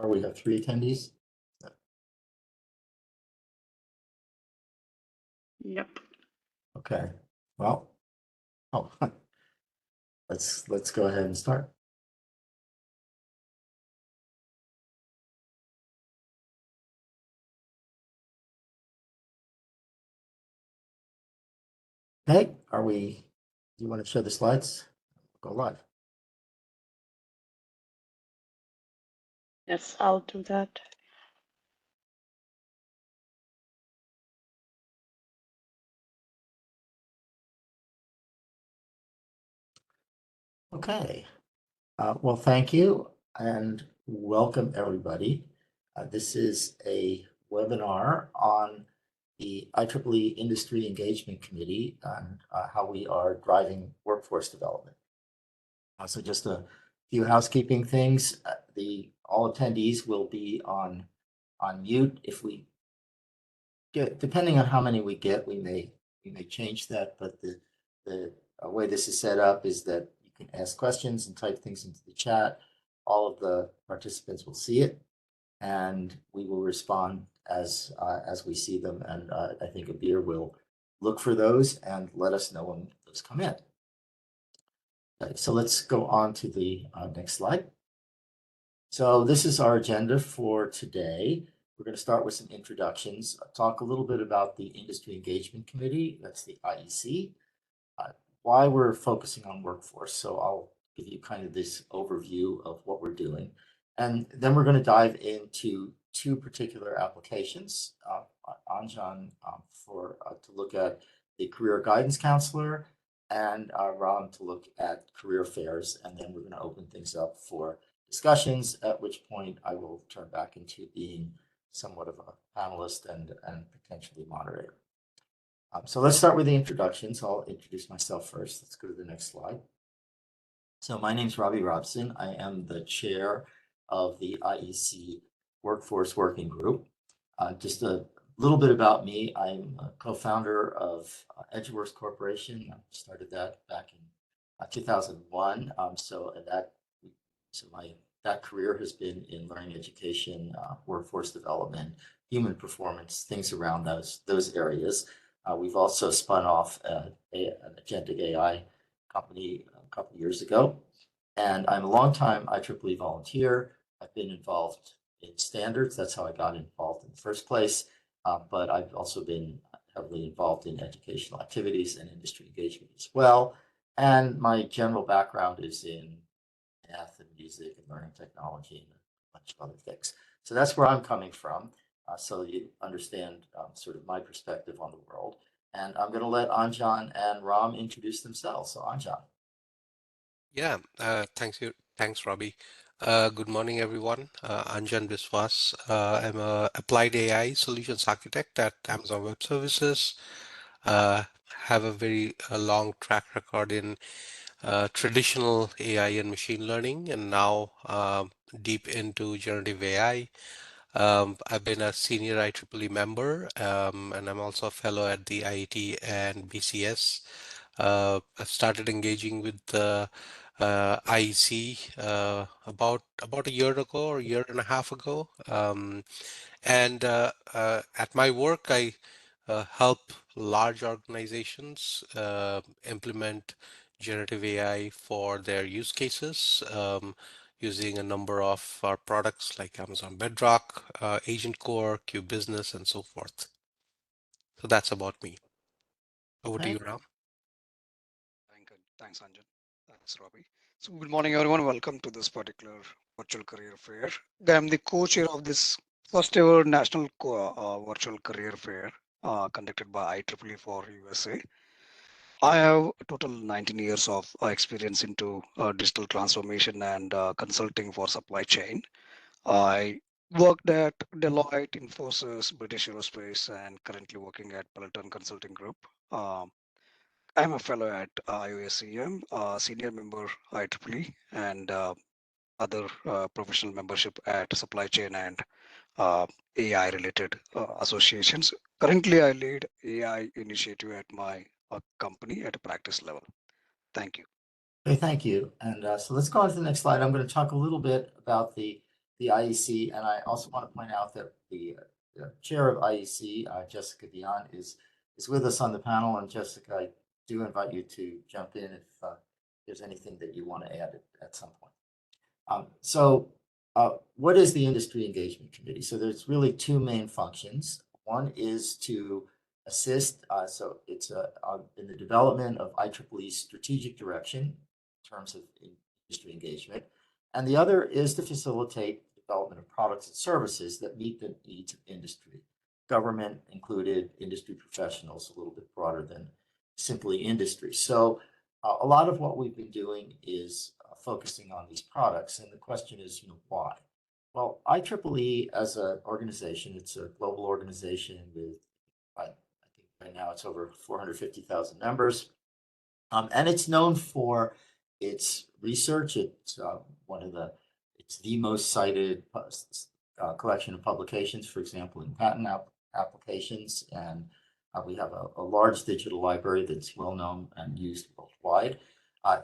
far we have 3 attendees. Yep. Okay. Well, oh, let's go ahead and start. Okay, do you want to show the slides? Go live. Yes, I'll do that. Okay. Well, thank you and welcome everybody. This is a webinar on the IEEE Industry Engagement Committee and how we are driving workforce development. So just a few housekeeping things. All attendees will be on mute. If we get, depending on how many we get, we may change that. But the way this is set up is that you can ask questions and type things into the chat. All of the participants will see it, and we will respond as we see them. And I think Abir will look for those and let us know when those come in. Okay, so let's go on to the next slide. So this is our agenda for today. We're going to start with some introductions, talk a little bit about the Industry Engagement Committee, that's the IEC, why we're focusing on workforce. So I'll give you kind of this overview of what we're doing. And then we're going to dive into 2 particular applications. Anjan to look at the Career Guidance Counselor, and Ram to look at career fairs. And then we're going to open things up for discussions, at which point I will turn back into being somewhat of a panelist and potentially moderator. So let's start with the introductions. I'll introduce myself first. Let's go to the next slide. So my name is Robbie Robson. I am the chair of the IEC Workforce Working Group. Just a little bit about me. I'm a co-founder of Edgeworks Corporation. I started that back in 2001. That career has been in learning education, workforce development, human performance, things around those areas. We've also spun off an agentic AI company a couple of years ago, and I'm a longtime IEEE volunteer. I've been involved in standards. That's how I got involved in the first place. But I've also been heavily involved in educational activities and industry engagement as well. And my general background is in math and music and learning technology and a bunch of other things. So that's where I'm coming from. So you understand sort of my perspective on the world. And I'm going to let Anjan and Ram introduce themselves. So Anjan. Yeah, thanks, Robbie. Good morning, everyone. Anjan Biswas. I'm a applied AI solutions architect at Amazon Web Services. Have a very long track record in traditional AI and machine learning, and now deep into generative AI. I've been a senior IEEE member, and I'm also a fellow at the IET and BCS. I've started engaging with the IEC about a year ago or a year and a half ago. At my work, I help large organizations implement generative AI for their use cases, using a number of our products like Amazon Bedrock, Agent Core, Q Business, and so forth. So that's about me. Over to you, Ram. Thanks, Anjan. Thanks, Robbie. So good morning, everyone. Welcome to this particular virtual career fair. I'm the co-chair of this first ever national virtual career fair conducted by IEEE for USA. I have a total 19 years of experience into digital transformation and consulting for supply chain. I worked at Deloitte, Infosys, British Aerospace, and currently working at Peloton Consulting Group. I'm a fellow at IOSCM, senior member IEEE, and other professional membership at supply chain and AI related associations. Currently, I lead AI initiative at my company at a practice level. Thank you. Okay, thank you. And so let's go on to the next slide. I'm going to talk a little bit about the the IEC, and I also want to point out that the chair of IEC, Jessica Dion, is with us on the panel. And Jessica, I do invite you to jump in if there's anything that you want to add at some point. What is the Industry Engagement Committee? So there's really two main functions. One is to assist, so it's in the development of IEEE strategic direction in terms of industry engagement. And the other is to facilitate the development of products and services that meet the needs of industry, government included, industry professionals, a little bit broader than simply industry. So a lot of what we've been doing is focusing on these products. And the question is, why? Well, IEEE as an organization, it's a global organization with, I think right now it's over 450,000 members. And it's known for its research. It's it's the most cited collection of publications, for example, in patent applications. And we have a large digital library that's well known and used worldwide.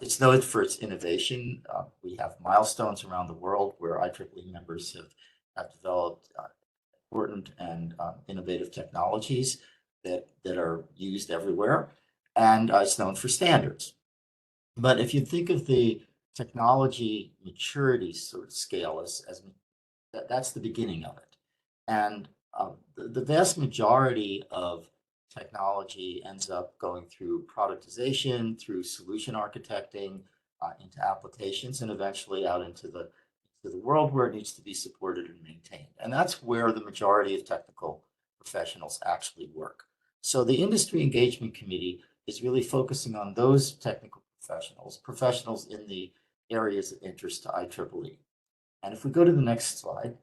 It's noted for its innovation. We have milestones around the world where IEEE members have developed important and innovative technologies that are used everywhere. And it's known for standards. But if you think of the technology maturity sort of scale as that's the beginning of it. And the vast majority of technology ends up going through productization, through solution architecting, into applications, and eventually out into the world where it needs to be supported and maintained. And that's where the majority of technical professionals actually work. So the Industry Engagement Committee is really focusing on those technical professionals in the areas of interest to IEEE. And if we go to the next slide,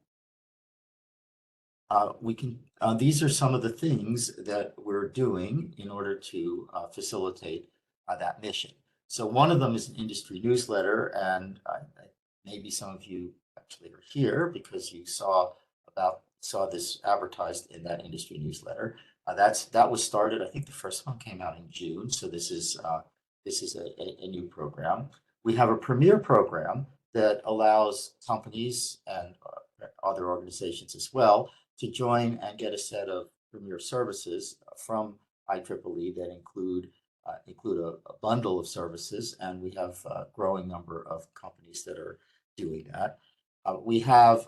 these are some of the things that we're doing in order to facilitate that mission. So one of them is an industry newsletter, and maybe some of you actually are here because you saw this advertised in that industry newsletter. That was started. I think the first one came out in June. So this is a new program. We have a premier program that allows companies and other organizations as well to join and get a set of premier services from IEEE that include a bundle of services, and we have a growing number of companies that are doing that. We have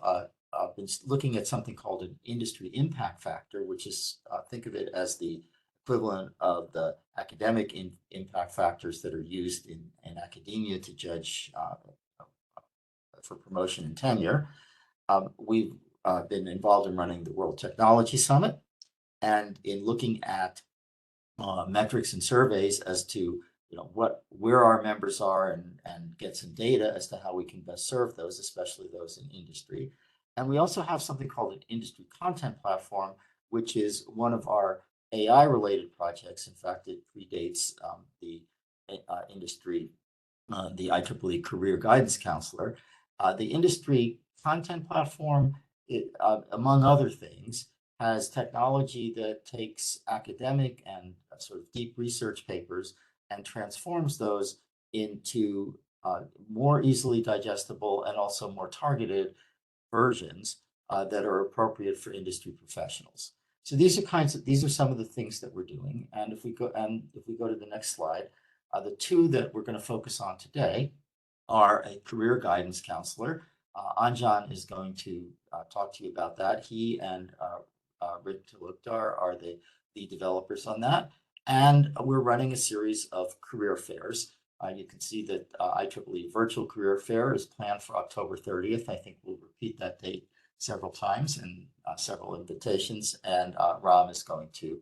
been looking at something called an industry impact factor, which is, think of it as the equivalent of the academic impact factors that are used in academia to judge for promotion and tenure. We've been involved in running the World Technology Summit and in looking at metrics and surveys as to where our members are and get some data as to how we can best serve those, especially those in industry. And we also have something called an industry content platform, which is one of our AI-related projects. In fact, it predates the IEEE Career Guidance Counselor. The industry content platform, among other things, has technology that takes academic and sort of deep research papers and transforms those into more easily digestible and also more targeted versions that are appropriate for industry professionals. So these are some of the things that we're doing. And if we go to the next slide, the two that we're going to focus on today are a career guidance counselor. Anjan is going to talk to you about that. He and Rick Talukdar are the developers on that. And we're running a series of career fairs. You can see that IEEE Virtual Career Fair is planned for October 30th. I think we'll repeat that date several times and several invitations. And Ram is going to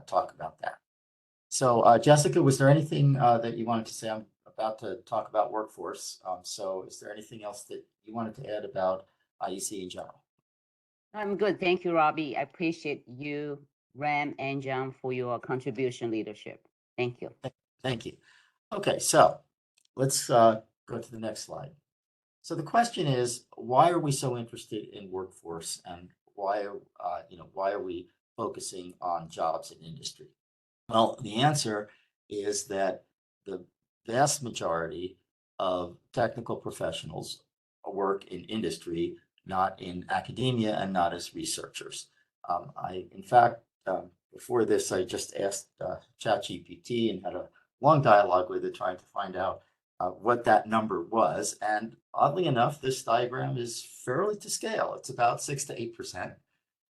talk about that. So Jessica, was there anything that you wanted to say? I'm about to talk about workforce. So is there anything else that you wanted to add about IEC in general? I'm good. Thank you, Robbie. I appreciate you, Ram, and John for your contribution leadership. Thank you. Thank you. Okay, so let's go to the next slide. So the question is, why are we so interested in workforce, and why are we focusing on jobs in industry? Well, the answer is that the vast majority of technical professionals work in industry not in academia, and not as researchers. In fact, before this, I just asked ChatGPT and had a long dialogue with it trying to find out what that number was. And oddly enough, this diagram is fairly to scale. It's about 6 to 8%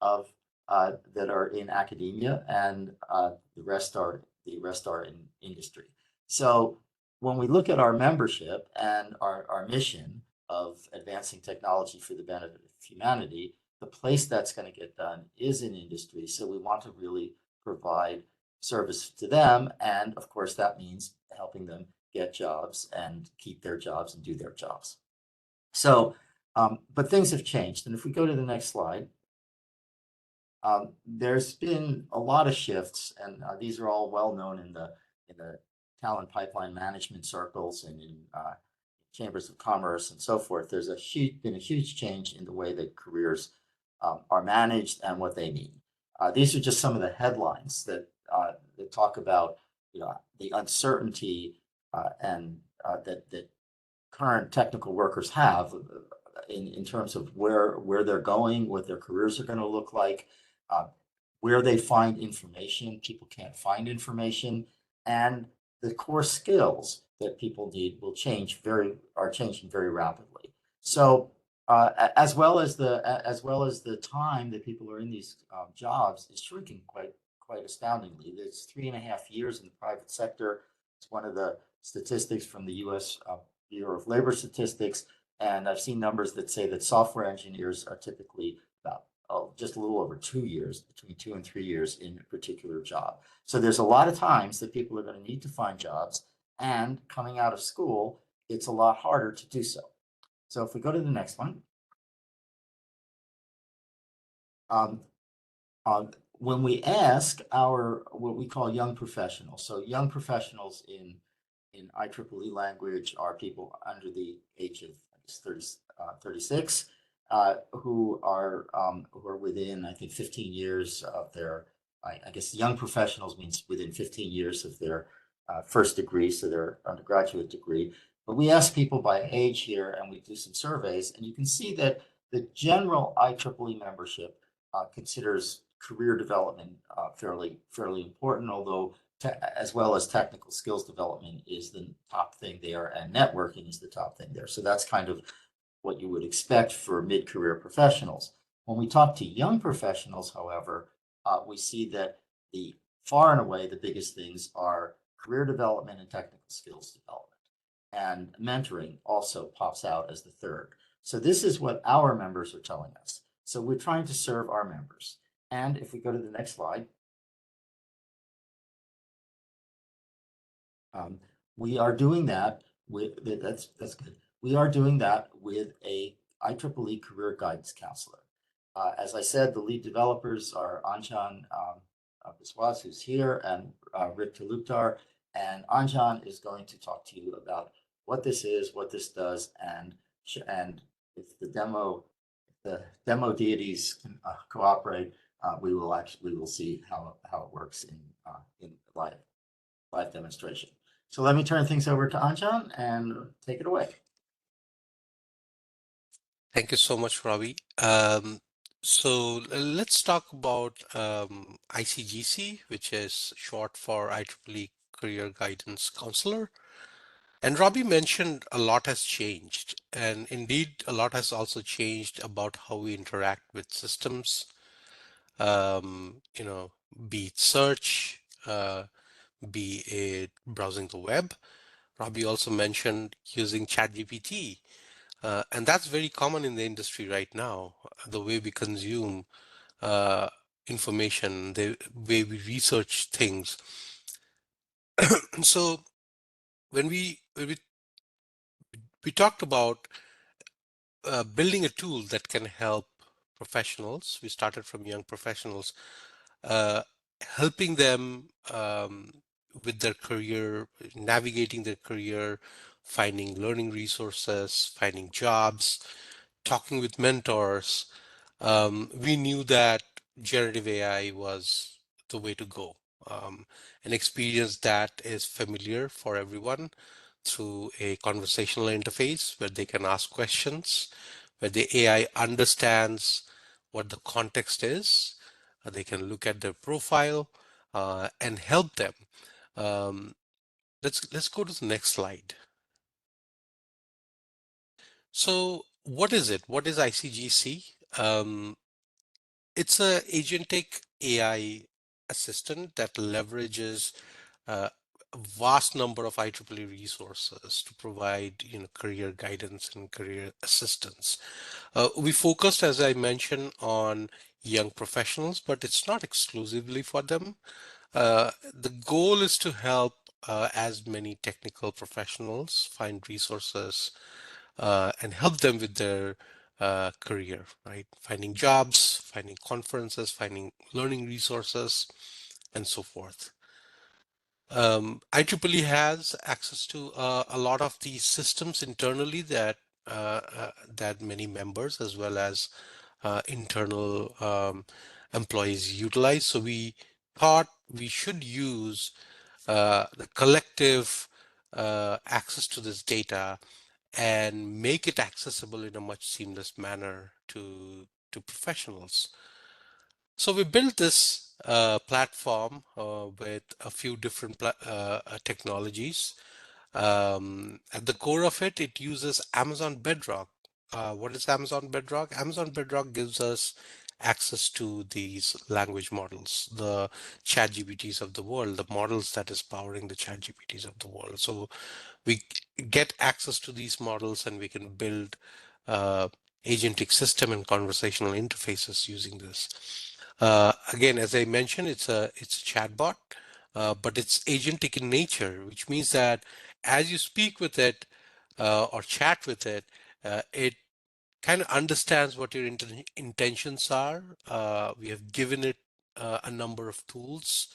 of that are in academia, and the rest are in industry. So when we look at our membership and our mission of advancing technology for the benefit of humanity, the place that's going to get done is in industry. So we want to really provide service to them, and of course that means helping them get jobs and keep their jobs and do their jobs. So, but things have changed, and if we go to the next slide. There's been a lot of shifts, and these are all well known in the talent pipeline management circles and in chambers of commerce and so forth. There's been a huge change in the way that careers are managed and what they mean. These are just some of the headlines that talk about the uncertainty and that current technical workers have in terms of where they're going, what their careers are going to look like, where they find information. People can't find information, and the core skills that people need are changing very rapidly. So as well as the time that people are in these jobs is shrinking quite astoundingly. There's 3.5 years in the private sector. It's one of the statistics from the U.S. Bureau of Labor Statistics, and I've seen numbers that say that software engineers are typically about just a little over 2 years, between 2 and 3 years in a particular job. So there's a lot of times that people are going to need to find jobs, and coming out of school, it's a lot harder to do so. So if we go to the next one. When we ask what we call young professionals, so young professionals in IEEE language are people under the age of 36, who are within, I think, 15 years of their, I guess young professionals means within 15 years of their first degree, so their undergraduate degree. But we ask people by age here, and we do some surveys, and you can see that the general IEEE membership considers career development fairly important, although as well as technical skills development is the top thing there, and networking is the top thing there. So that's kind of what you would expect for mid-career professionals. When we talk to young professionals, however, we see that far and away the biggest things are career development and technical skills development. And mentoring also pops out as the third. So this is what our members are telling us. So we're trying to serve our members. And if we go to the next slide, we are doing that with, that's good. We are doing that with a IEEE career guidance counselor. As I said, the lead developers are Anjan Biswas, who's here, and Rick Talukdar. And Anjan is going to talk to you about what this is, what this does, and if the demo deities can cooperate, we will see how it works in live demonstration. So let me turn things over to Anjan and take it away. Thank you so much, Robbie. So let's talk about ICGC, which is short for IEEE Career Guidance Counselor. And Robbie mentioned a lot has changed, and indeed a lot has also changed about how we interact with systems, be it search, be it browsing the web. Robbie also mentioned using ChatGPT, and that's very common in the industry right now, the way we consume information, the way we research things. So when we talked about building a tool that can help professionals, we started from young professionals, helping them with their career, navigating their career, finding learning resources, finding jobs, talking with mentors. We knew that generative AI was the way to go. An experience that is familiar for everyone through a conversational interface where they can ask questions, where the AI understands what the context is. They can look at their profile and help them. Let's go to the next slide. So what is it? What is ICGC? It's a agentic AI assistant that leverages a vast number of IEEE resources to provide, career guidance and career assistance. We focused, as I mentioned, on young professionals, but it's not exclusively for them. The goal is to help as many technical professionals find resources and help them with their career, right? Finding jobs, finding conferences, finding learning resources, and so forth. IEEE has access to a lot of these systems internally that many members as well as internal employees utilize. So we thought we should use the collective access to this data and make it accessible in a much seamless manner to professionals. So we built this platform with a few different technologies. At the core of it, it uses Amazon Bedrock. What is Amazon Bedrock? Amazon Bedrock gives us access to these language models, the ChatGPTs of the world, the models that is powering the ChatGPTs of the world. So we get access to these models and we can build agentic system and conversational interfaces using this. Again, as I mentioned, it's a chatbot, but it's agentic in nature, which means that as you speak with it or chat with it, it kind of understands what your intentions are. We have given it a number of tools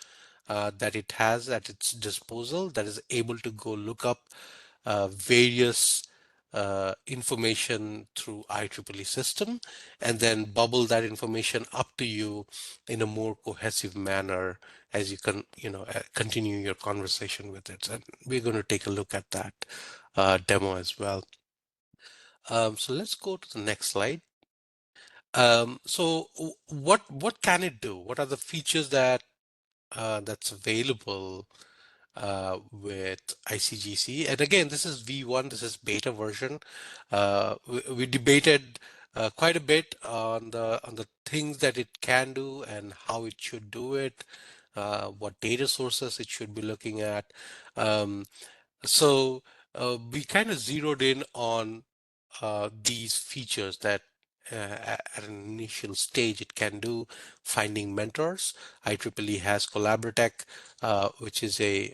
that it has at its disposal that is able to go look up various information through IEEE system and then bubble that information up to you in a more cohesive manner as you can, continue your conversation with it. And we're going to take a look at that demo as well. So let's go to the next slide. So what can it do? What are the features that's available with ICGC? And again, this is V1, this is beta version. We debated quite a bit on the things that it can do and how it should do it, what data sources it should be looking at. So we kind of zeroed in on these features that at an initial stage it can do. Finding mentors. IEEE has Collaboratech, which is a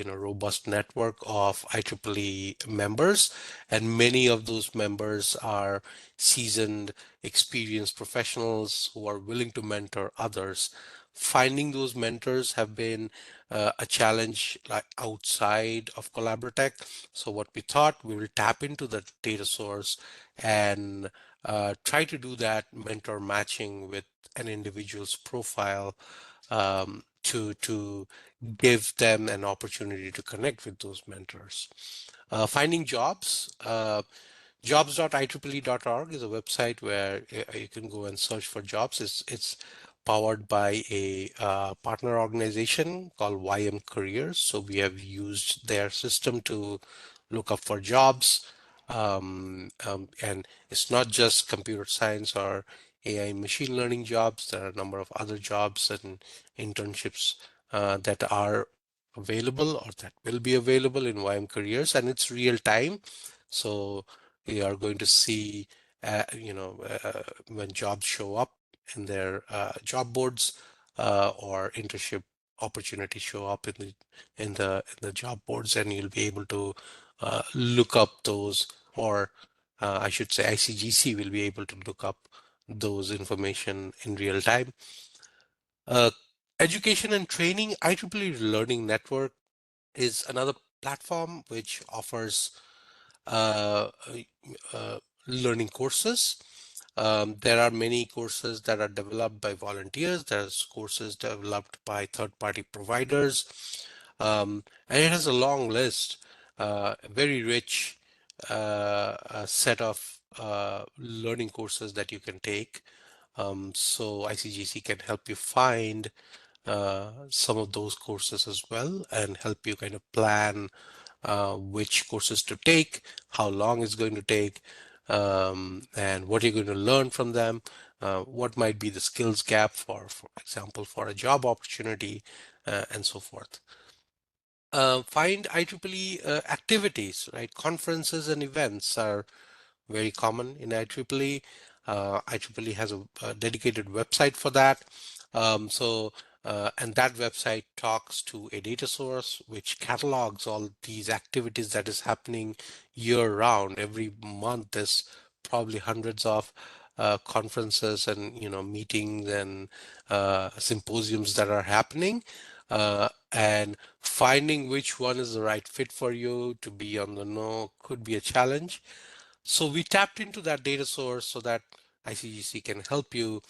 robust network of IEEE members, and many of those members are seasoned, experienced professionals who are willing to mentor others. Finding those mentors have been a challenge like outside of Collaboratech. So what we thought, we will tap into the data source and try to do that mentor matching with an individual's profile to give them an opportunity to connect with those mentors. Finding jobs. Jobs.ieee.org is a website where you can go and search for jobs. It's powered by a partner organization called YM Careers. So we have used their system to look up for jobs. And it's not just computer science or AI machine learning jobs. There are a number of other jobs and internships that are available or that will be available in YM Careers, and it's real time. So we are going to see, when jobs show up in their job boards or internship opportunities show up in the job boards, and you'll be able to look up those, or I should say ICGC will be able to look up those information in real time. Education and training. IEEE Learning Network is another platform which offers uh, uh, learning courses. There are many courses that are developed by volunteers. There's courses developed by third-party providers. And it has a long list, a very rich set of learning courses that you can take. So ICGC can help you find some of those courses as well and help you kind of plan which courses to take, how long it's going to take, and what you're going to learn from them, what might be the skills gap for example, for a job opportunity, and so forth. Find IEEE activities, right? Conferences and events are very common in IEEE. IEEE has a dedicated website for that. And that website talks to a data source which catalogs all these activities that is happening year round. Every month there's probably hundreds of conferences and meetings and symposiums that are happening. And finding which one is the right fit for you to be on the know could be a challenge. So we tapped into that data source so that ICGC can help you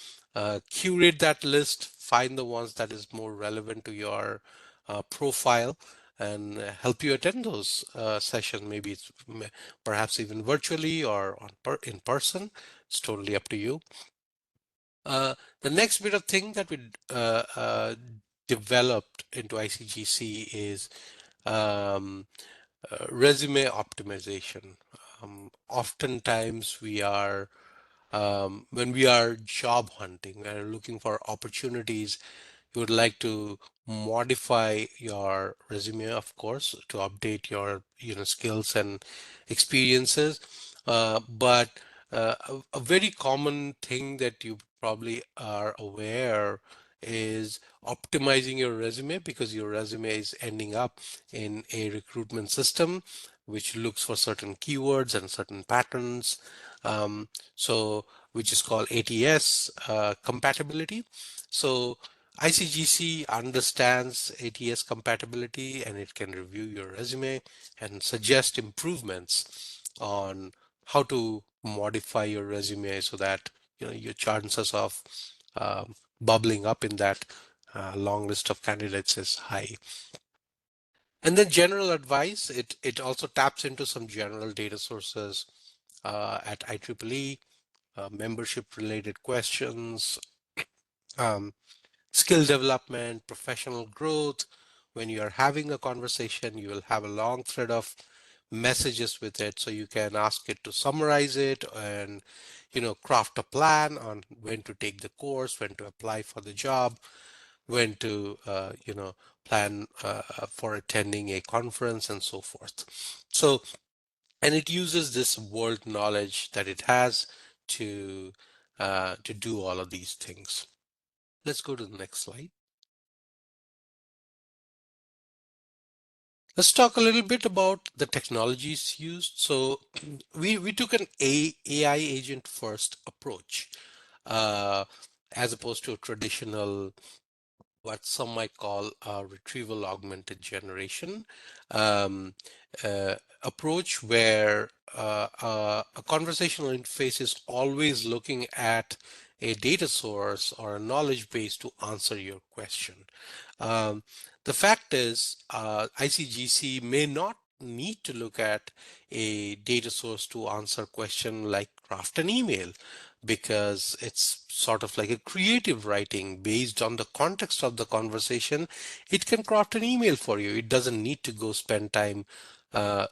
curate that list, find the ones that is more relevant to your profile, and help you attend those sessions. Maybe it's perhaps even virtually or in person. It's totally up to you. The next bit of thing that we developed into ICGC is resume optimization. Oftentimes we are when we are job hunting and looking for opportunities, you would like to modify your resume, of course, to update your skills and experiences. But a very common thing that you probably are aware is optimizing your resume, because your resume is ending up in a recruitment system which looks for certain keywords and certain patterns. So which is called ATS compatibility. So ICGC understands ATS compatibility, and it can review your resume and suggest improvements on how to modify your resume so that your chances of bubbling up in that long list of candidates is high. And then general advice, it also taps into some general data sources at IEEE, membership related questions, um, skill development, professional growth. When you are having a conversation, you will have a long thread of messages with it. So you can ask it to summarize it and, craft a plan on when to take the course, when to apply for the job, when to, plan for attending a conference and so forth. So, and it uses this world knowledge that it has to do all of these things. Let's go to the next slide. Let's talk a little bit about the technologies used. So we took an AI agent first approach as opposed to a traditional, what some might call retrieval augmented generation um, approach, where a conversational interface is always looking at a data source or a knowledge base to answer your question. Um, the fact is, ICGC may not need to look at a data source to answer a question like craft an email, because it's sort of like a creative writing based on the context of the conversation. It can craft an email for you. It doesn't need to go spend time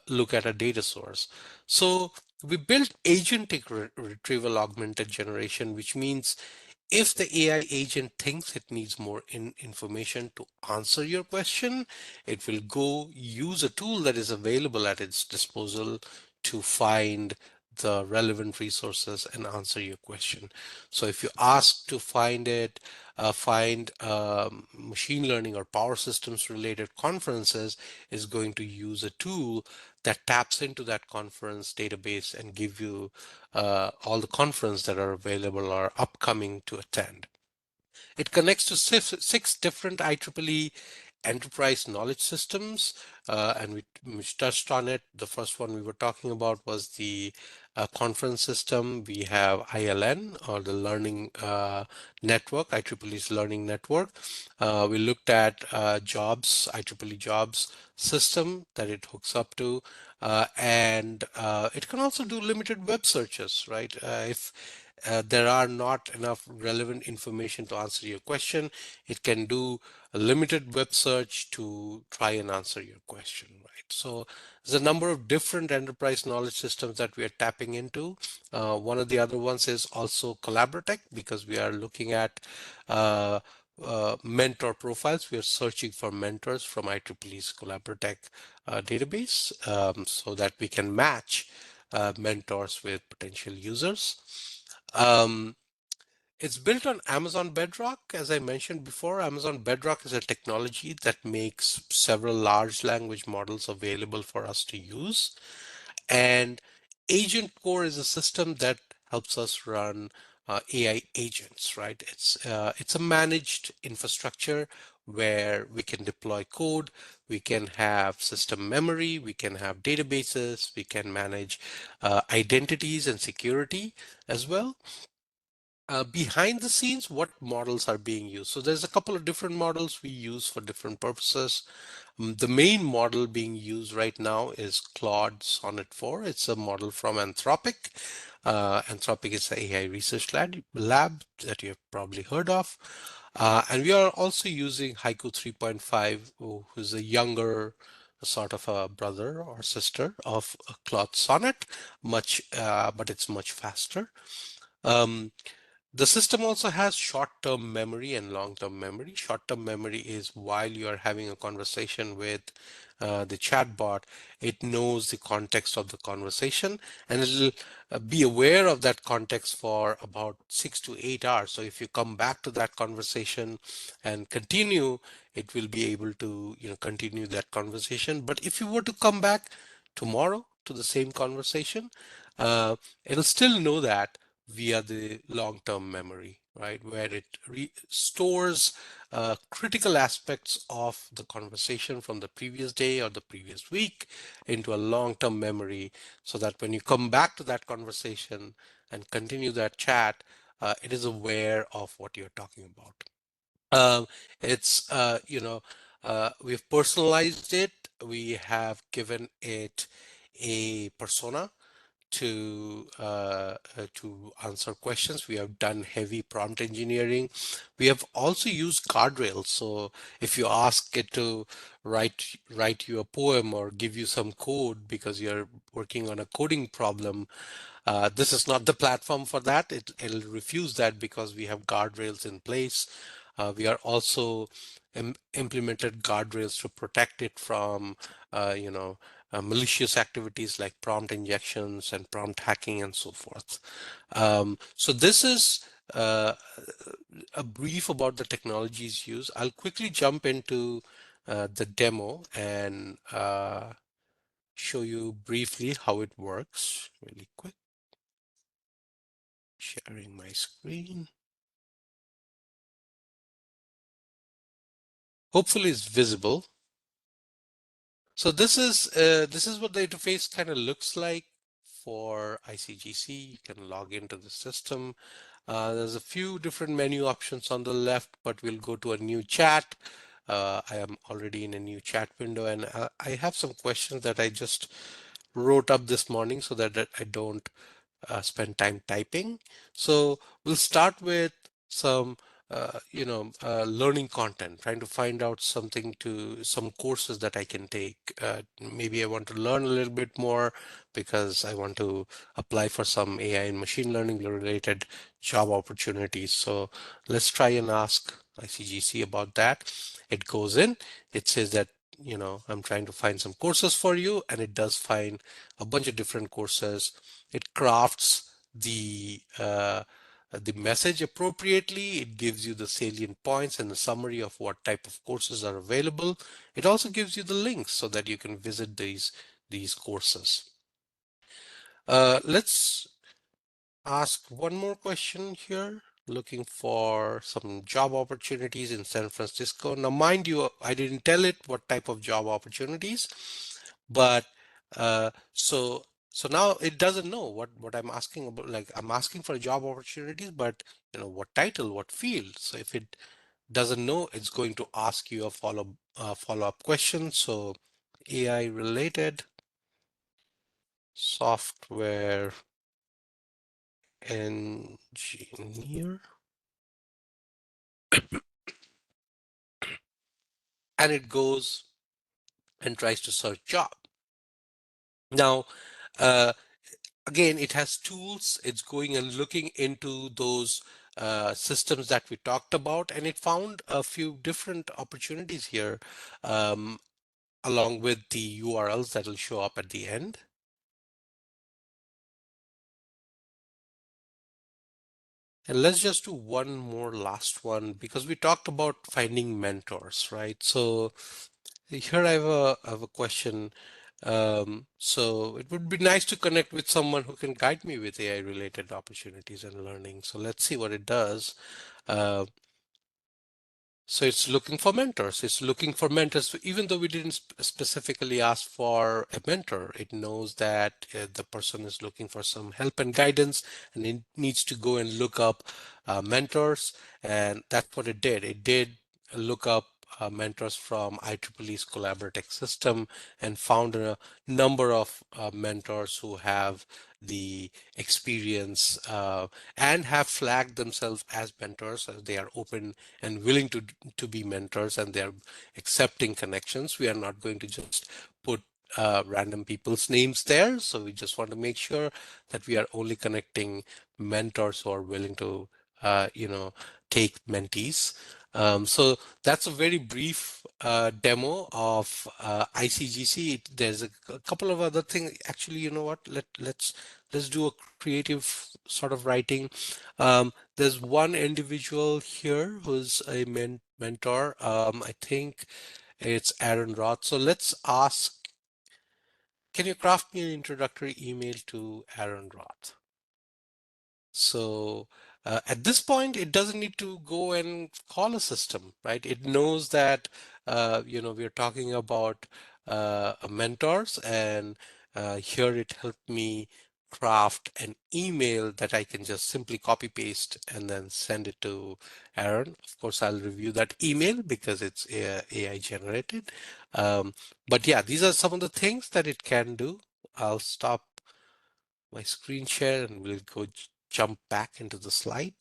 look at a data source. So we built agentic retrieval augmented generation, which means if the AI agent thinks it needs more information to answer your question, it will go use a tool that is available at its disposal to find the relevant resources and answer your question. So if you ask to find machine learning or power systems related conferences, is going to use a tool that taps into that conference database and give you all the conferences that are available or upcoming to attend. It connects to six different IEEE enterprise knowledge systems, and we touched on it. The first one we were talking about was the conference system. We have ILN, or the learning network, IEEE's learning network. We looked at jobs, IEEE jobs system that it hooks up to, and it can also do limited web searches, right? If there are not enough relevant information to answer your question, it can do a limited web search to try and answer your question, right? So there's a number of different enterprise knowledge systems that we are tapping into. One of the other ones is also Collaboratech, because we are looking at mentor profiles. We are searching for mentors from IEEE's Collaboratech database, so that we can match mentors with potential users. It's built on Amazon Bedrock. As I mentioned before, Amazon Bedrock is a technology that makes several large language models available for us to use. And Agent Core is a system that helps us run AI agents, right? It's a managed infrastructure where we can deploy code, we can have system memory, we can have databases, we can manage identities and security as well. Behind the scenes, what models are being used? So there's a couple of different models we use for different purposes. The main model being used right now is Claude Sonnet 4. It's a model from Anthropic. Anthropic is an AI research lab that you have probably heard of. And we are also using Haiku 3.5, who's a younger sort of a brother or sister of Claude Sonnet, but it's much faster. The system also has short-term memory and long-term memory. Short-term memory is while you are having a conversation with the chatbot, it knows the context of the conversation, and it'll be aware of that context for about 6 to 8 hours. So if you come back to that conversation and continue, it will be able to, continue that conversation. But if you were to come back tomorrow to the same conversation, it'll still know that via the long-term memory, right, where it stores critical aspects of the conversation from the previous day or the previous week into a long-term memory, so that when you come back to that conversation and continue that chat, it is aware of what you're talking about. It's we've personalized it. We have given it a persona to answer questions. We have done heavy prompt engineering. We have also used guardrails. So if you ask it to write you a poem or give you some code because you're working on a coding problem, this is not the platform for that. It'll refuse that because we have guardrails in place. We are also implemented guardrails to protect it from, malicious activities like prompt injections and prompt hacking and so forth. So this is a brief about the technologies used. I'll quickly jump into the demo and show you briefly how it works really quick. Sharing my screen. Hopefully it's visible. So this is what the interface kind of looks like for ICGC. You can log into the system. There's a few different menu options on the left, but we'll go to a new chat. I am already in a new chat window, and I have some questions that I just wrote up this morning so that I don't spend time typing. So we'll start with some learning content, trying to find out some courses that I can take. Maybe I want to learn a little bit more because I want to apply for some AI and machine learning related job opportunities. So let's try and ask ICGC about that. It goes in, it says that, I'm trying to find some courses for you, and it does find a bunch of different courses. It crafts the message appropriately. It gives you the salient points and the summary of what type of courses are available. It also gives you the links so that you can visit these courses. Let's ask one more question here. Looking for some job opportunities in San Francisco. Now, mind you, I didn't tell it what type of job opportunities, but so So now it doesn't know what I'm asking about. Like I'm asking for job opportunities, but what title, what field. So if it doesn't know, it's going to ask you a follow-up question. So AI related software engineer, and it goes and tries to search job. Now, again, it has tools. It's going and looking into those systems that we talked about, and it found a few different opportunities here, along with the URLs that will show up at the end. And let's just do one more last one because we talked about finding mentors, right? So here I have a question. So it would be nice to connect with someone who can guide me with AI related opportunities and learning. So let's see what it does. Uh, So it's looking for mentors. It's looking for mentors. So even though we didn't specifically ask for a mentor, it knows that the person is looking for some help and guidance, and it needs to go and look up mentors. And that's what it did. It did look up mentors from IEEE's collaborative system and found a number of mentors who have the experience and have flagged themselves as mentors. They are open and willing to be mentors, and they're accepting connections. We are not going to just put random people's names there. So we just want to make sure that we are only connecting mentors who are willing to, take mentees. So that's a very brief demo of ICGC. There's a couple of other things. Actually, you know what? Let's do a creative sort of writing. There's one individual here who's a mentor. I think it's Aaron Roth. So let's ask, can you craft me an introductory email to Aaron Roth? So at this point, it doesn't need to go and call a system, right? It knows that, we're talking about mentors, and here it helped me craft an email that I can just simply copy paste and then send it to Aaron. Of course, I'll review that email because it's AI generated. But yeah, these are some of the things that it can do. I'll stop my screen share and we'll go jump back into the slide.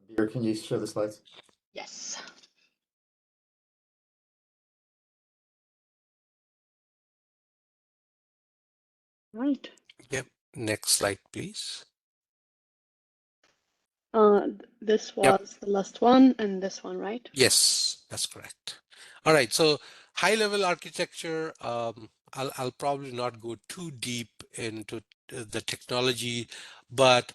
Veer, can you share the slides? Yes. Right. Yep. Next slide, please. This Yep. was the last one and this one, right? Yes, that's correct. All right. So high level architecture, I'll probably not go too deep into the technology, but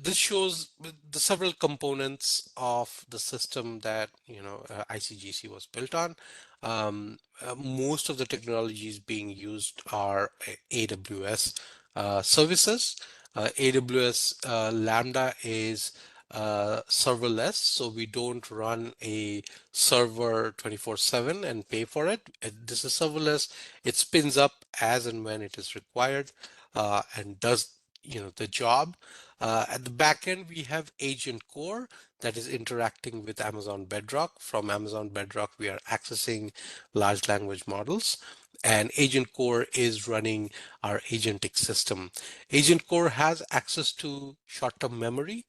this shows the several components of the system that ICGC was built on. Most of the technologies being used are AWS services. AWS Lambda is serverless, so we don't run a server 24/7 and pay for it. This is serverless. It spins up as and when it is required and does the job. At the back end, we have Agent Core that is interacting with Amazon Bedrock. From Amazon Bedrock, we are accessing large language models, and Agent Core is running our agentic system. Agent Core has access to short-term memory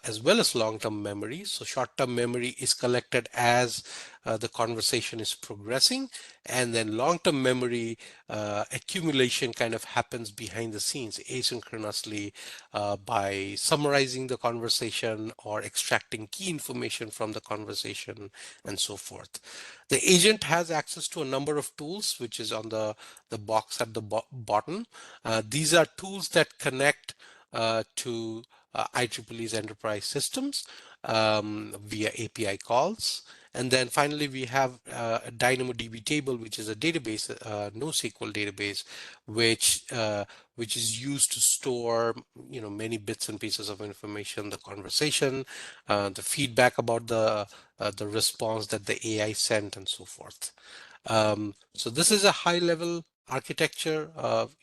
as well as long-term memory. So short-term memory is collected as the conversation is progressing, and then long-term memory accumulation kind of happens behind the scenes asynchronously by summarizing the conversation or extracting key information from the conversation and so forth. The agent has access to a number of tools, which is on the box at the bottom. These are tools that connect to IEEE's enterprise systems via API calls. And then finally, we have a DynamoDB table, which is a database, NoSQL database, which is used to store, many bits and pieces of information, the conversation, the feedback about the response that the AI sent, and so forth. So this is a high-level architecture of,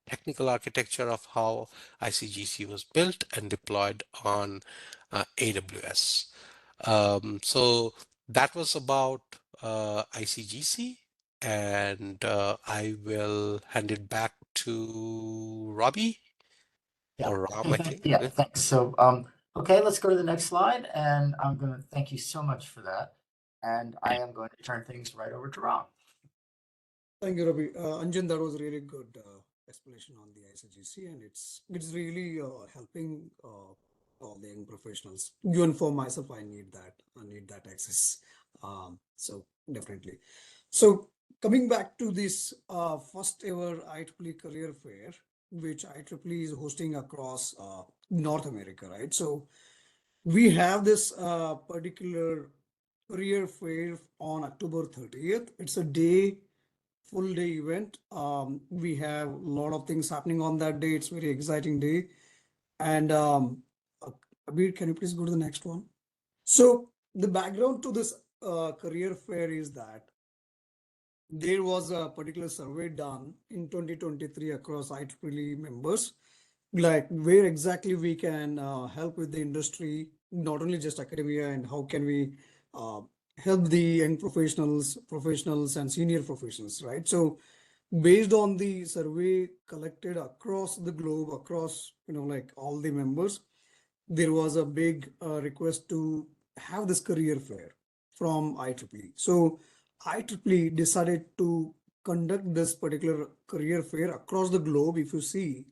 technical architecture of how ICGC was built and deployed on AWS. So that was about ICGC, and I will hand it back to Robbie or Ram, I think. Yeah, thanks. So, okay, let's go to the next slide, and I'm going to thank you so much for that. And I am going to turn things right over to Ram. Thank you, Ravi. Anjan, that was really good explanation on the ICGC, and it's really helping all the young professionals. Even for myself, I need that access. So definitely. So coming back to this first ever IEEE Career Fair, which IEEE is hosting across North America, right? So we have this particular career fair on October 30th. It's a full day event. We have a lot of things happening on that day. It's very exciting day. And Abir, can you please go to the next one? So the background to this career fair is that there was a particular survey done in 2023 across IEEE members, like where exactly we can help with the industry, not only just academia, and how can we help the young professionals and senior professionals, right? So based on the survey collected across the globe, across, like all the members, there was a big request to have this career fair from IEEE. So IEEE decided to conduct this particular career fair across the globe. If you see,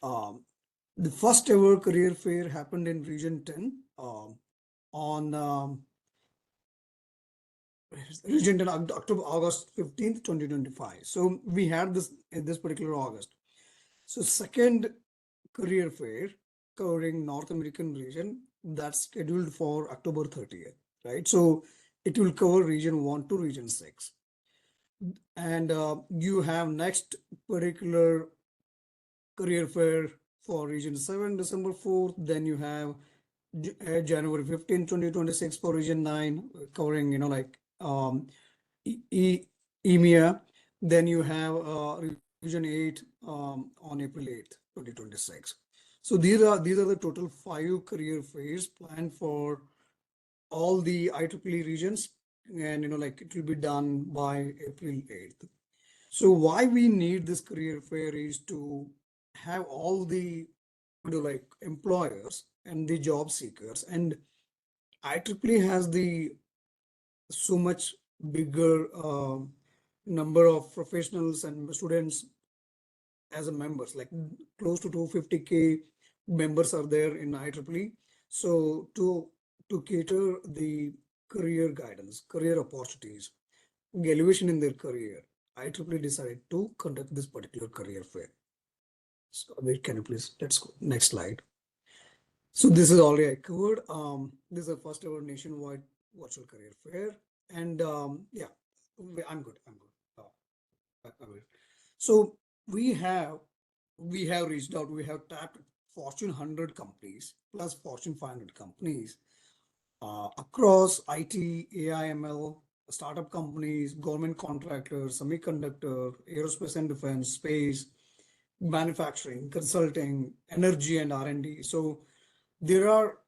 the first ever career fair happened in Region 10 on Region 10 August 15th, 2025. So we had this in this particular August. So second career fair covering North American region, that's scheduled for October 30th, right? So it will cover Region 1 to Region 6. And you have next particular career fair for Region 7, December 4th. Then you have January 15, 2026 for Region 9, covering, EMEA. Then you have Region 8 on April 8th, 2026. So these are the total 5 career fairs planned for all the IEEE regions, and it will be done by April 8th. So why we need this career fair is to have all the employers and the job seekers, and IEEE has the so much bigger number of professionals and students as a members, like close to 250K members are there in IEEE. So to cater the career guidance, career opportunities, elevation in their career, IEEE decided to conduct this particular career fair. So can you please, let's go next slide. So this is already I covered. This is the first ever nationwide virtual career fair, and yeah, I'm good. So we have reached out. We have tapped Fortune 100 companies plus Fortune 500 companies across IT, AI, ML, startup companies, government contractors, semiconductor, aerospace and defense, space, manufacturing, consulting, energy, and R&D. So there are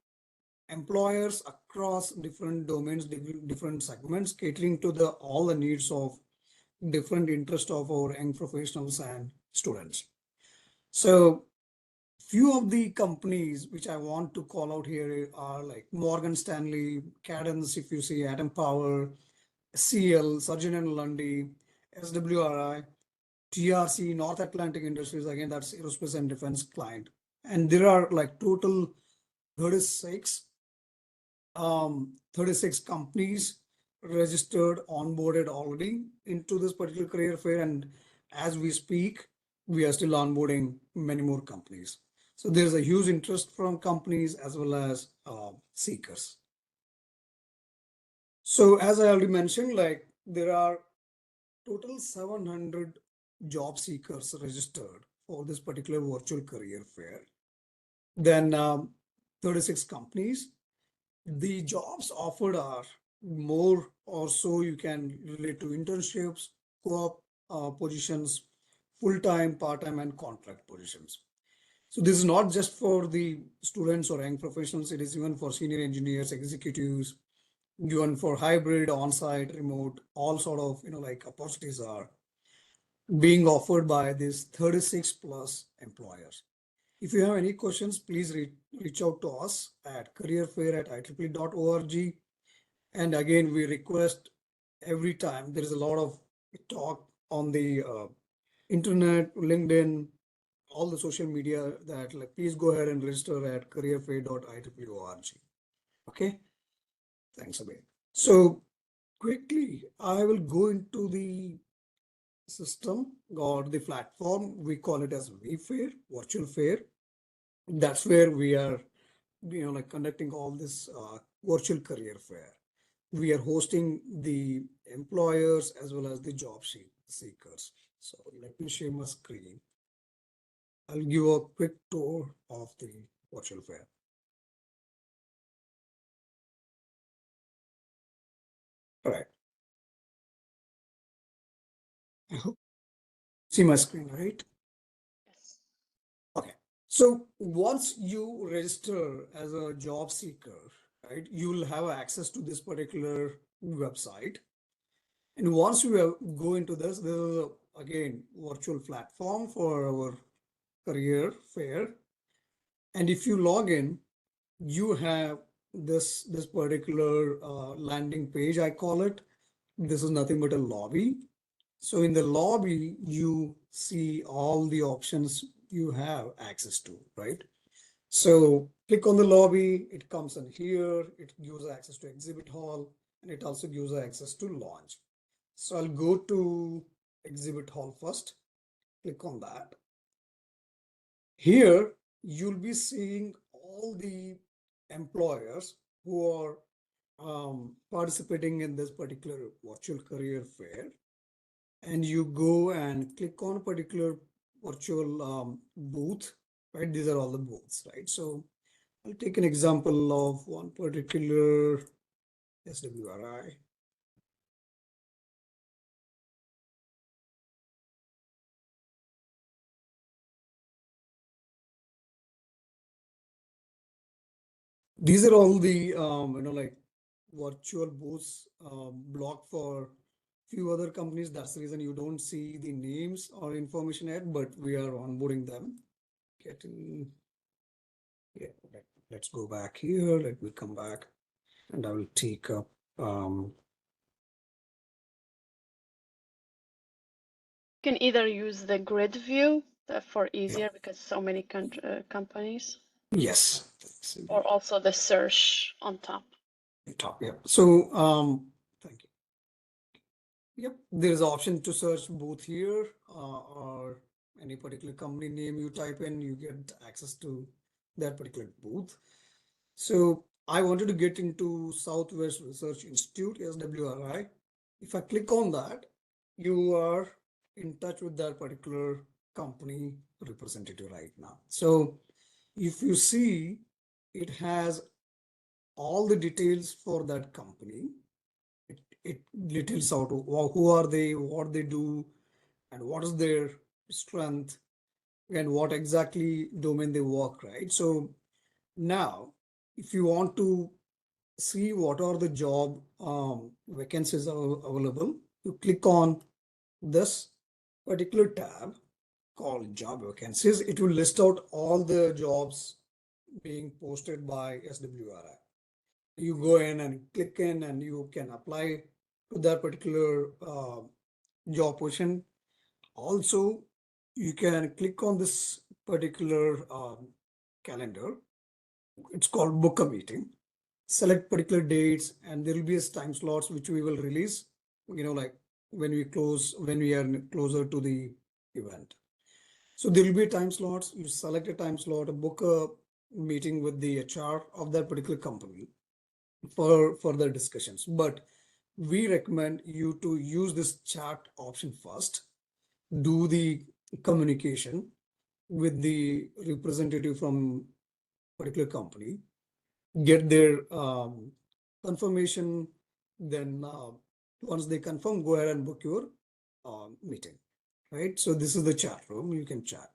employers across different domains, different segments, catering to all the needs of different interests of our young professionals and students. So few of the companies which I want to call out here are like Morgan Stanley, Cadence, if you see, Atom Power, CL, Sargent & Lundy, SWRI, TRC, North Atlantic Industries, again, that's aerospace and defense client. And there are like total 36 companies registered, onboarded already into this particular career fair. And as we speak, we are still onboarding many more companies. So there's a huge interest from companies as well as seekers. So as I already mentioned, like there are total 700 job seekers registered for this particular virtual career fair. Then 36 companies. The jobs offered are more or so you can relate to internships, co-op positions, full-time, part-time, and contract positions. So this is not just for the students or young professionals, it is even for senior engineers, executives, even for hybrid, on-site, remote, all sort of, like opportunities are being offered by these 36 plus employers. If you have any questions, please reach out to us at careerfair@IEEE.org. And again, we request every time there is a lot of talk on the internet, LinkedIn, all the social media that like, please go ahead and register at careerfair.IEEE.org. Okay, thanks again. So quickly, I will go into the system or the platform. We call it as VFair, virtual fair. That's where we are, like conducting all this virtual career fair. We are hosting the employers as well as the job seekers. So let me share my screen. I'll give a quick tour of the virtual fair. All right. I hope see my screen, right? Yes. Okay. So once you register as a job seeker, right, you will have access to this particular website. And once you go into this is again virtual platform for our career fair. And if you log in, you have this particular landing page, I call it. This is nothing but a lobby. So in the lobby, you see all the options you have access to, right? So click on the lobby, it comes in here, it gives access to exhibit hall, and it also gives access to launch. So I'll go to exhibit hall first, click on that. Here, you'll be seeing all the employers who are participating in this particular virtual career fair. And you go and click on a particular virtual booth, right? These are all the booths, right? So I'll take an example of one particular SWRI. These are all the like virtual booths blocked for few other companies. That's the reason you don't see the names or information yet, but we are onboarding them. Yeah, let's go back here. Let me come back and I will take up You can either use the grid view for easier because so many companies, yes. or also the search on top. Top, yeah. So thank you. Yep, there's an option to search both here or any particular company name you type in, you get access to that particular booth. So I wanted to get into Southwest Research Institute, SWRI. If I click on that, you are in touch with that particular company representative right now. So if you see, it has all the details for that company. It details out who are they, what they do, and what is their strength, and what exactly domain they work, right? So now, if you want to see what are the job vacancies available, you click on this particular tab called job vacancies. It will list out all the jobs being posted by SWRI. You go in and click in and you can apply to that particular job position. Also, you can click on this particular calendar. It's called book a meeting. Select particular dates, and there will be time slots which we will release, like when we are closer to the event. So there will be time slots. You select a time slot, book a meeting with the HR of that particular company for further discussions. But we recommend you to use this chat option first, do the communication with the representative from particular company, get their confirmation, then once they confirm, go ahead and book your meeting, right? So this is the chat room, you can chat.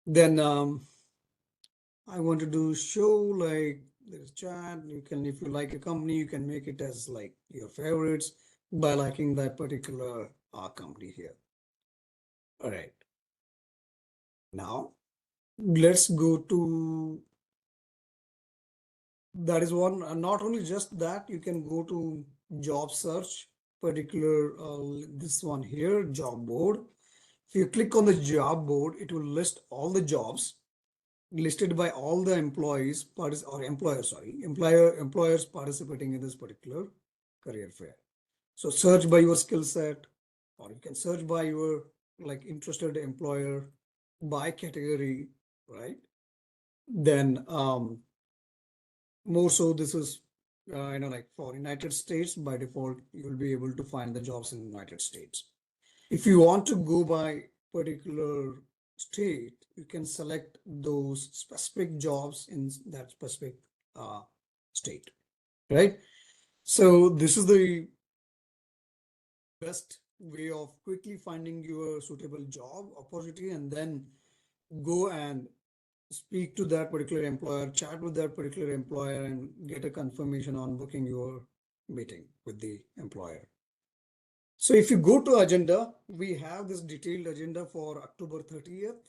Then I wanted to show like there's chat, you can, if you like a company, you can make it as like your favorites by liking that particular company here. All right. Now let's go to, that is one, not only just that, you can go to job search, particular this one here, job board. If you click on the job board, it will list all the jobs listed by all the employees employers participating in this particular career fair. So search by your skill set, or you can search by your like interested employer, by category, right? Then more so this is like for United States, by default you will be able to find the jobs in the United States. If you want to go by particular state, you can select those specific jobs in that specific state, right? So this is the best way of quickly finding your suitable job opportunity, and then go and speak to that particular employer, chat with that particular employer, and get a confirmation on booking your meeting with the employer. So if you go to agenda, we have this detailed agenda for October 30th.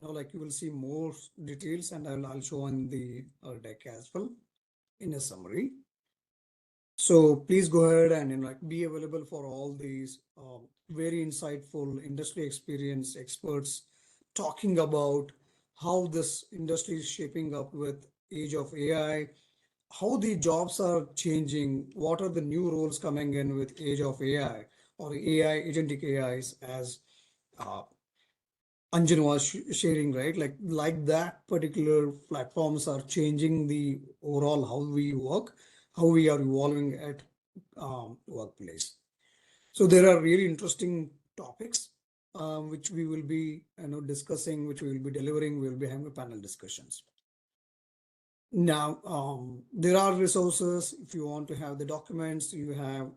Like you will see more details, and I'll show on the deck as well in a summary. So please go ahead and like be available for all these very insightful industry experience experts talking about how this industry is shaping up with age of AI, how the jobs are changing, what are the new roles coming in with age of AI or AI, agentic AIs, as Anjan was sharing, right? Like that particular platforms are changing the overall how we work, how we are evolving at workplace. So there are really interesting topics which we will be discussing, which we will be delivering. We'll be having panel discussions. Now, there are resources. If you want to have the documents, you have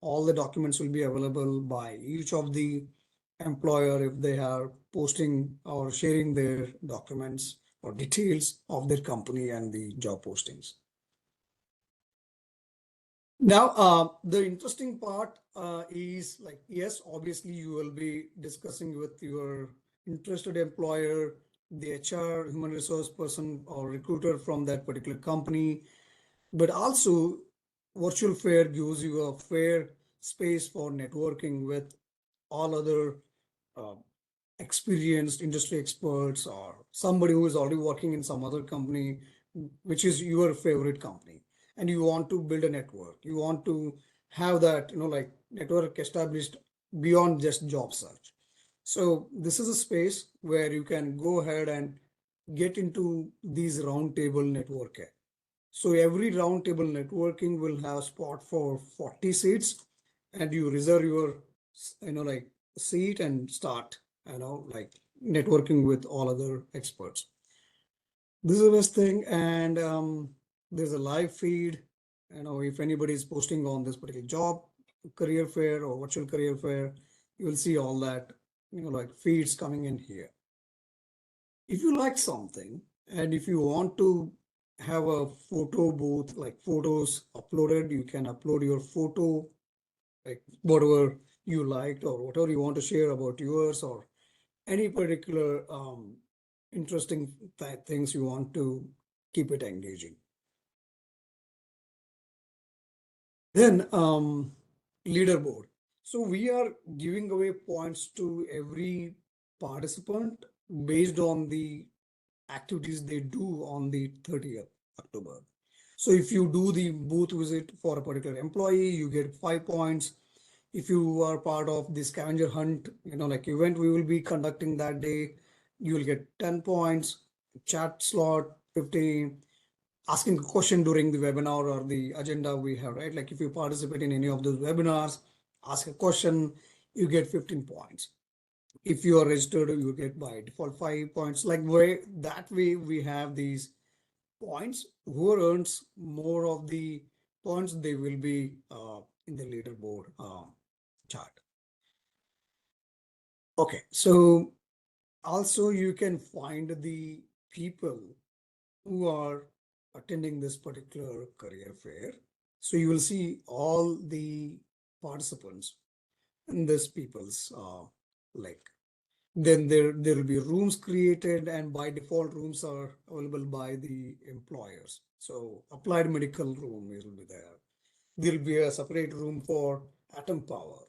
all the documents will be available by each of the employer if they are posting or sharing their documents or details of their company and the job postings. Now, the interesting part is like, yes, obviously you will be discussing with your interested employer, the HR, human resource person or recruiter from that particular company, but also virtual fair gives you a fair space for networking with all other experienced industry experts or somebody who is already working in some other company, which is your favorite company, and you want to build a network. You want to have that, like network established beyond just job search. So this is a space where you can go ahead and get into these roundtable networking. So every roundtable networking will have spot for 40 seats, and you reserve your, like seat and start, like networking with all other experts. This is the best thing, and there's a live feed. If anybody is posting on this particular job, career fair or virtual career fair, you will see all that, like feeds coming in here. If you like something, and if you want to have a photo booth, like photos uploaded, you can upload your photo, like whatever you liked or whatever you want to share about yours, or any particular interesting things you want to keep it engaging. Then leaderboard. So we are giving away points to every participant based on the activities they do on the 30th October. So if you do the booth visit for a particular employee, you get 5 points. If you are part of the scavenger hunt, like event we will be conducting that day, you will get 10 points. Chat slot 15. asking a question during the webinar or the agenda we have, right? Like if you participate in any of those webinars, ask a question, you get 15 points. If you are registered, you get by default 5 points. Like that way we have these points. Who earns more of the points, they will be in the leaderboard chart. Okay, so also you can find the people who are attending this particular career fair. So you will see all the participants in this people's like. Then there will be rooms created, and by default rooms are available by the employers. So applied medical room will be there. There will be a separate room for atom power.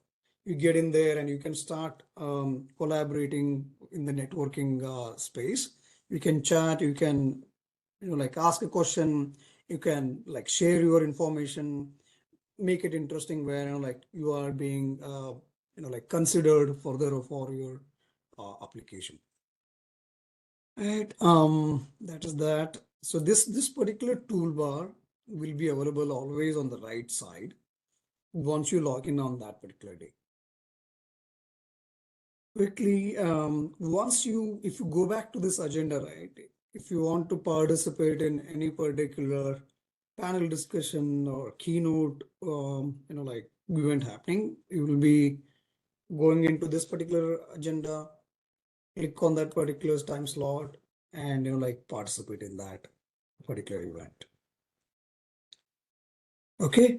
You get in there and you can start collaborating in the networking space. You can chat, you can like ask a question, you can like share your information, make it interesting where like you are being like considered further for your application. Right, that is that. So this particular toolbar will be available always on the right side once you log in on that particular day. Quickly, if you go back to this agenda, right, if you want to participate in any particular panel discussion or keynote, like event happening, you will be going into this particular agenda, click on that particular time slot, and like participate in that particular event. Okay,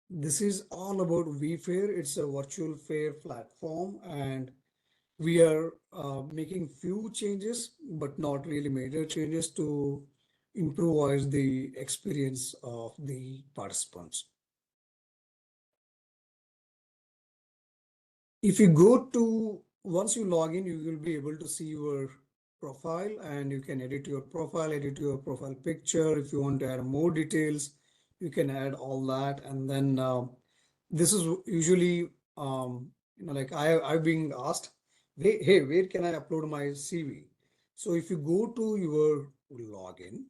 this is all about vFair. It's a virtual fair platform, and we are making few changes, but not really major changes to improvise the experience of the participants. If you go to, once you log in, you will be able to see your profile, and you can edit your profile picture. If you want to add more details, you can add all that. And then this is usually, like I've been asked, hey, where can I upload my CV? So if you go to your login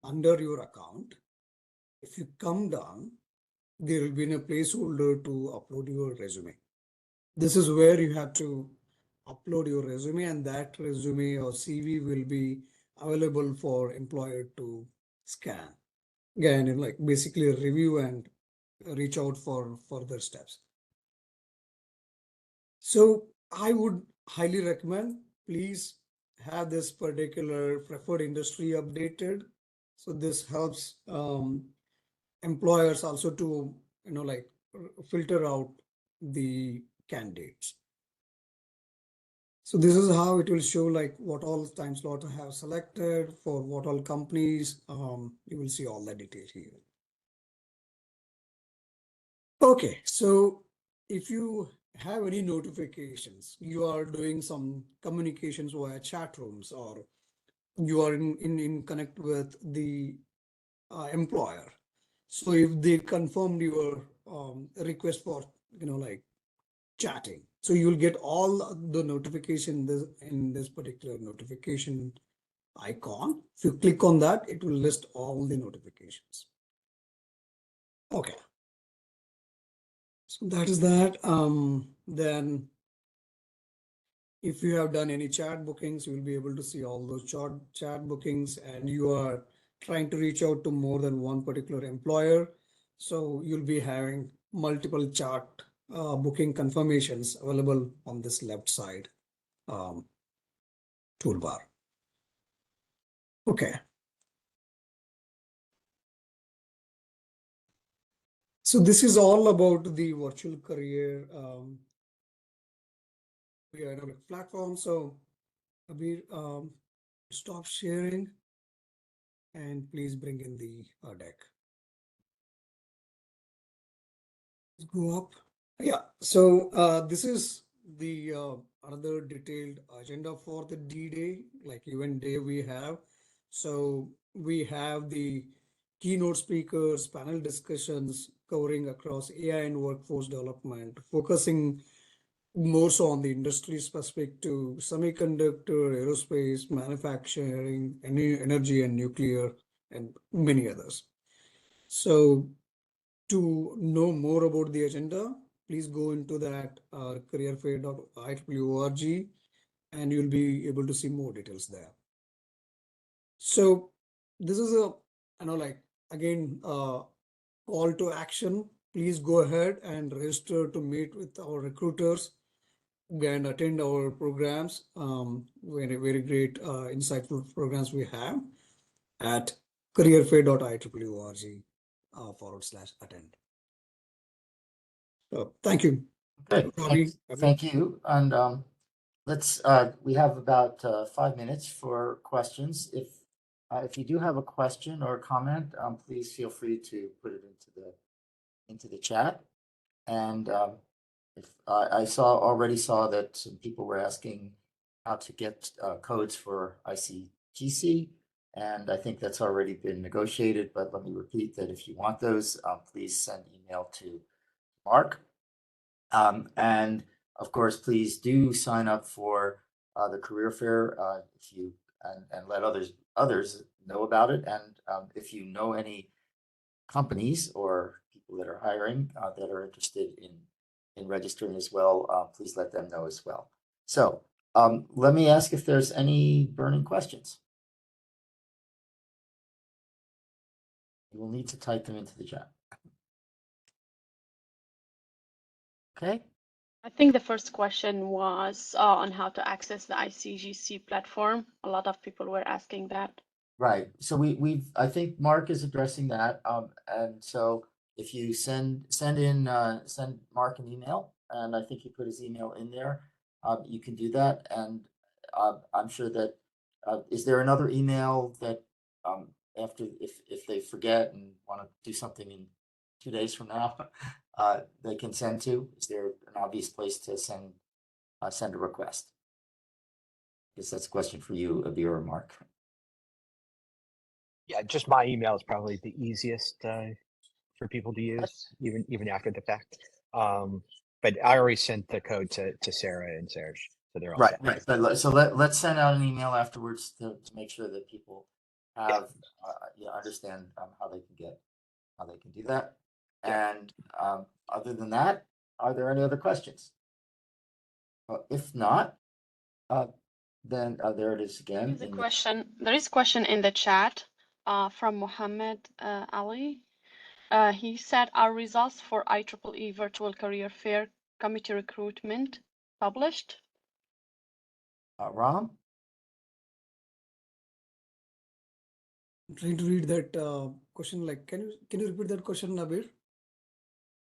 under your account, if you come down, there will be a placeholder to upload your resume. This is where you have to upload your resume, and that resume or CV will be available for employer to scan. Again, like basically review and reach out for further steps. So I would highly recommend, please have this particular preferred industry updated. So this helps employers also to, like filter out the candidates. So this is how it will show like what all time slots I have selected for what all companies. You will see all the detail here. Okay, so if you have any notifications, you are doing some communications via chat rooms, or you are in connect with the employer. So if they confirmed your request for, like chatting, so you'll get all the notification in this particular notification icon. If you click on that, it will list all the notifications. Okay. So that is that. Then if you have done any chat bookings, you will be able to see all those chat bookings, and you are trying to reach out to more than one particular employer. So you'll be having multiple chat booking confirmations available on this left side toolbar. Okay. So this is all about the virtual career platform. So Abir, stop sharing and please bring in the deck. Let's go up. Yeah, so this is the another detailed agenda for the D-Day, like event day we have. So we have the keynote speakers, panel discussions covering across AI and workforce development, focusing more so on the industry specific to semiconductor, aerospace, manufacturing, energy and nuclear, and many others. So to know more about the agenda, please go into that careerfair.ieee.org and you'll be able to see more details there. So this is a, again, call to action. Please go ahead and register to meet with our recruiters and attend our programs. Very, very great, insightful programs we have at careerfair.ieee.org/attend. So thank you. Okay, Robbie, thank you. And let's, we have about 5 minutes for questions. If you do have a question or a comment, please feel free to put it into the chat. And if I already saw that some people were asking how to get codes for ICGC, and I think that's already been negotiated. But let me repeat that if you want those, please send email to Mark. And of course, please do sign up for the career fair if you and let others know about it. And if you know any companies or people that are hiring that are interested in registering as well, please let them know as well. So let me ask if there's any burning questions. You will need to type them into the chat. Okay. I think the first question was on how to access the ICGC platform. A lot of people were asking that. Right. So I think Mark is addressing that. And so if you send Mark an email, and I think he put his email in there, you can do that. And I'm sure that is there another email that after if they forget and want to do something in 2 days from now, they can send to? Is there an obvious place to send a request? I guess that's a question for you, Abir or Mark. Yeah, just my email is probably the easiest for people to use, even after the fact. But I already sent the code to Sarah and Serge, so they're all Right, set. right. But so let's send out an email afterwards to make sure that people have understand how they can do that. Yeah. And other than that, are there any other questions? If not, then there it is again. There's a question. There is a question in the chat from Mohammed Ali. He said, "Are results for IEEE Virtual Career Fair committee recruitment published?" Ram? I'm trying to read that question. Like, can you repeat that question, Abir?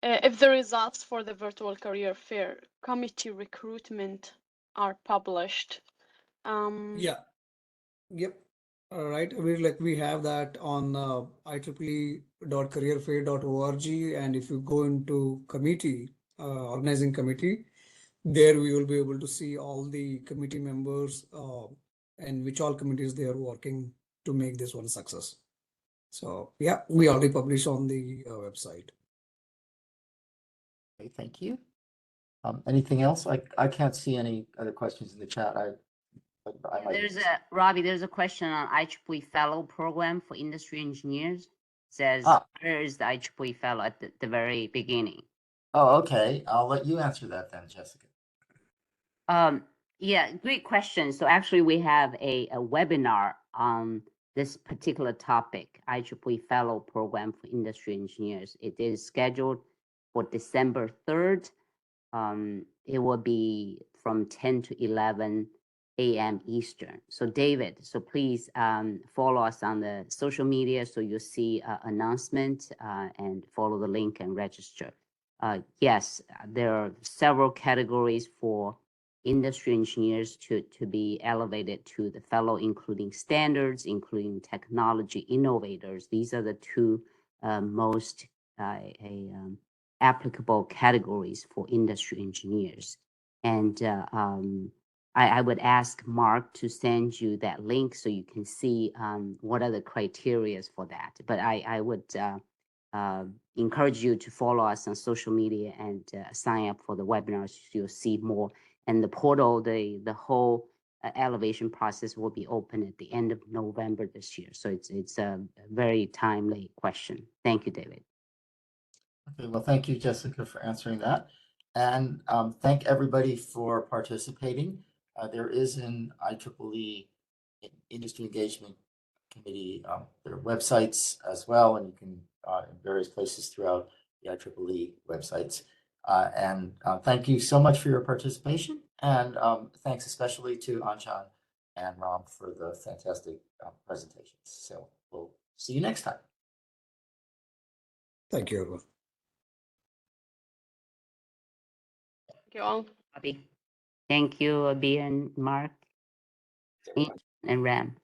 If the results for the Virtual Career Fair committee recruitment are published. Yeah. Yep. All right. We have that on IEEE.careerfair.org, and if you go into committee, organizing committee, there we will be able to see all the committee members and which all committees they are working to make this one success. So yeah, we already published on the website. Okay, thank you. Anything else? I can't see any other questions in the chat. I might. Robbie, there's a question on IEEE Fellow Program for Industry Engineers. Says, where is the IEEE Fellow at the very beginning? Oh, okay. I'll let you answer that then, Jessica. Yeah, great question. So actually we have a webinar on this particular topic, IEEE Fellow Program for Industry Engineers. It is scheduled for December 3rd. It will be from 10 to 11 a.m. Eastern. So David, so please follow us on the social media so you'll see announcement and follow the link and register. Yes, there are several categories for industry engineers to be elevated to the fellow, including standards, including technology innovators. These are the two most applicable categories for industry engineers. And I would ask Mark to send you that link so you can see what are the criteria for that. But I would encourage you to follow us on social media and sign up for the webinars. You'll see more. And the portal, the whole elevation process will be open at the end of November this year. So it's a very timely question. Thank you, David. Okay, well, thank you, Jessica, for answering that. And thank everybody for participating. There is an IEEE Industry Engagement Committee, their websites as well, and you can in various places throughout the IEEE websites. And thank you so much for your participation. And thanks especially to Anshan and Ram for the fantastic presentations. So we'll see you next time. Thank you, everyone. Thank you all. Bobby. Thank you, Abhi and Mark Everyone. and Ram.